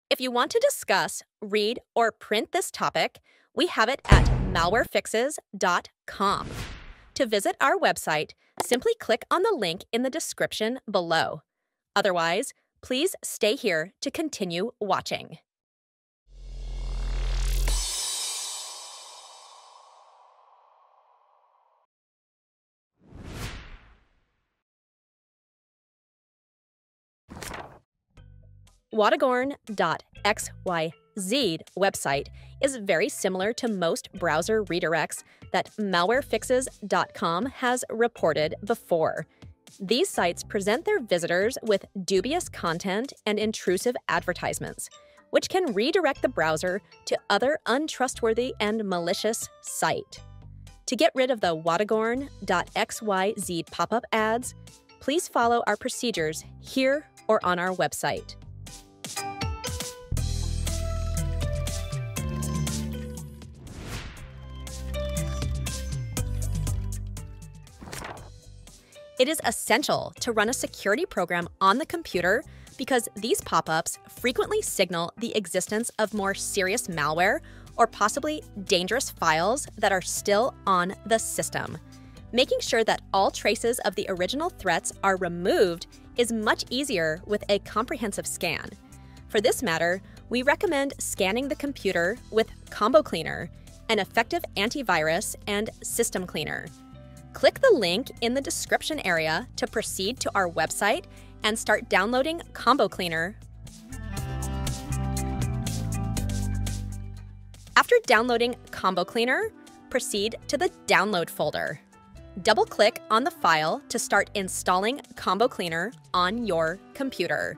If you want to discuss, read, or print this topic, we have it at malwarefixes.com. To visit our website, simply click on the link in the description below. Otherwise, please stay here to continue watching. Wotigorn.xyz website is very similar to most browser redirects that malwarefixes.com has reported before. These sites present their visitors with dubious content and intrusive advertisements, which can redirect the browser to other untrustworthy and malicious sites. To get rid of the Wotigorn.xyz pop-up ads, please follow our procedures here or on our website. It is essential to run a security program on the computer because these pop-ups frequently signal the existence of more serious malware or possibly dangerous files that are still on the system. Making sure that all traces of the original threats are removed is much easier with a comprehensive scan. For this matter, we recommend scanning the computer with Combo Cleaner, an effective antivirus and system cleaner. Click the link in the description area to proceed to our website and start downloading Combo Cleaner. After downloading Combo Cleaner, proceed to the Download folder. Double-click on the file to start installing Combo Cleaner on your computer.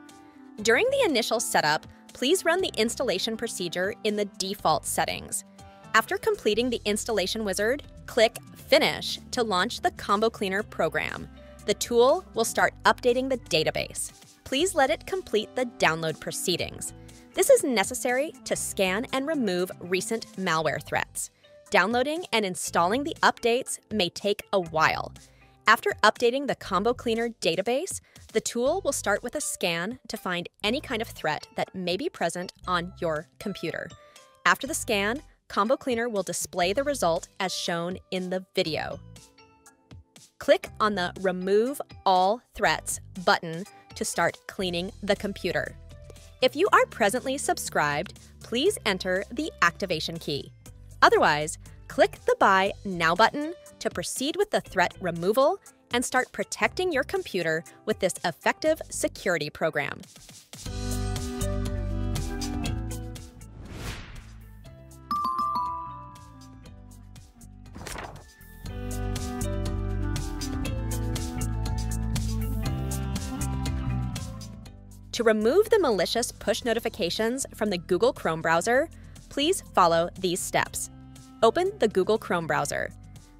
During the initial setup, please run the installation procedure in the default settings. After completing the installation wizard, click Finish to launch the Combo Cleaner program. The tool will start updating the database. Please let it complete the download proceedings. This is necessary to scan and remove recent malware threats. Downloading and installing the updates may take a while. After updating the Combo Cleaner database, the tool will start with a scan to find any kind of threat that may be present on your computer. After the scan, Combo Cleaner will display the result as shown in the video. Click on the Remove All Threats button to start cleaning the computer. If you are presently subscribed, please enter the activation key. Otherwise, click the Buy Now button to proceed with the threat removal and start protecting your computer with this effective security program. To remove the malicious push notifications from the Google Chrome browser, please follow these steps. Open the Google Chrome browser.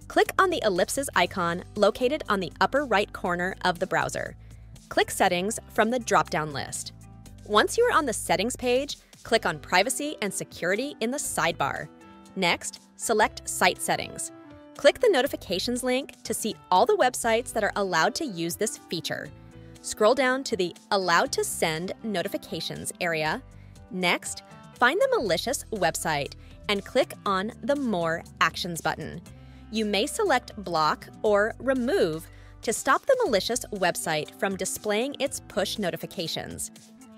Click on the ellipses icon located on the upper right corner of the browser. Click Settings from the drop-down list. Once you are on the Settings page, click on Privacy and Security in the sidebar. Next, select Site Settings. Click the Notifications link to see all the websites that are allowed to use this feature. Scroll down to the Allowed to Send Notifications area. Next, find the malicious website and click on the More Actions button. You may select Block or Remove to stop the malicious website from displaying its push notifications.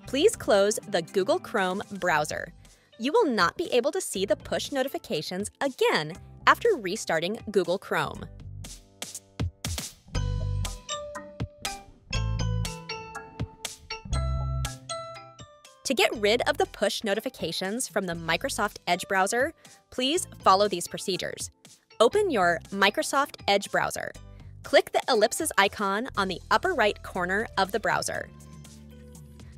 Please close the Google Chrome browser. You will not be able to see the push notifications again after restarting Google Chrome. To get rid of the push notifications from the Microsoft Edge browser, please follow these procedures. Open your Microsoft Edge browser. Click the ellipses icon on the upper right corner of the browser.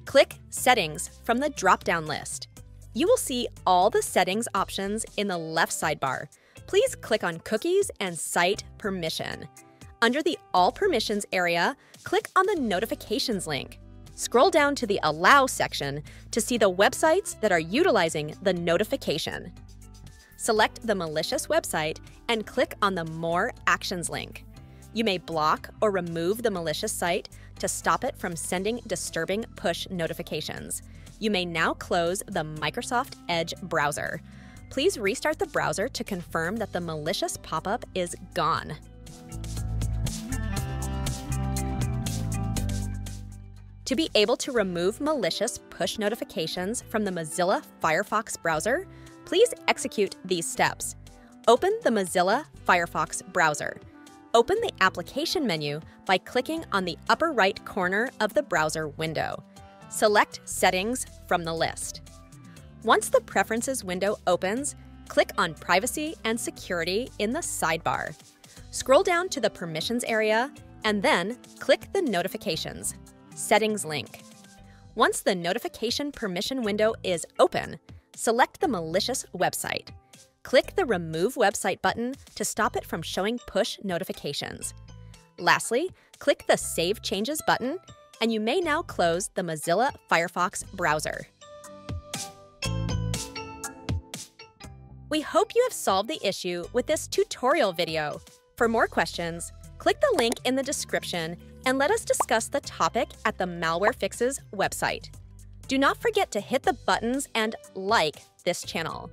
Click Settings from the drop-down list. You will see all the settings options in the left sidebar. Please click on Cookies and Site Permission. Under the All Permissions area, click on the Notifications link. Scroll down to the Allow section to see the websites that are utilizing the notification. Select the malicious website and click on the More Actions link. You may block or remove the malicious site to stop it from sending disturbing push notifications. You may now close the Microsoft Edge browser. Please restart the browser to confirm that the malicious pop-up is gone. To be able to remove malicious push notifications from the Mozilla Firefox browser, please execute these steps. Open the Mozilla Firefox browser. Open the application menu by clicking on the upper right corner of the browser window. Select Settings from the list. Once the Preferences window opens, click on Privacy and Security in the sidebar. Scroll down to the Permissions area and then click the Notifications Settings link. Once the Notification Permission window is open, select the malicious website. Click the Remove Website button to stop it from showing push notifications. Lastly, click the Save Changes button, and you may now close the Mozilla Firefox browser. We hope you have solved the issue with this tutorial video. For more questions, click the link in the description and let us discuss the topic at the Malware Fixes website. Do not forget to hit the buttons and like this channel.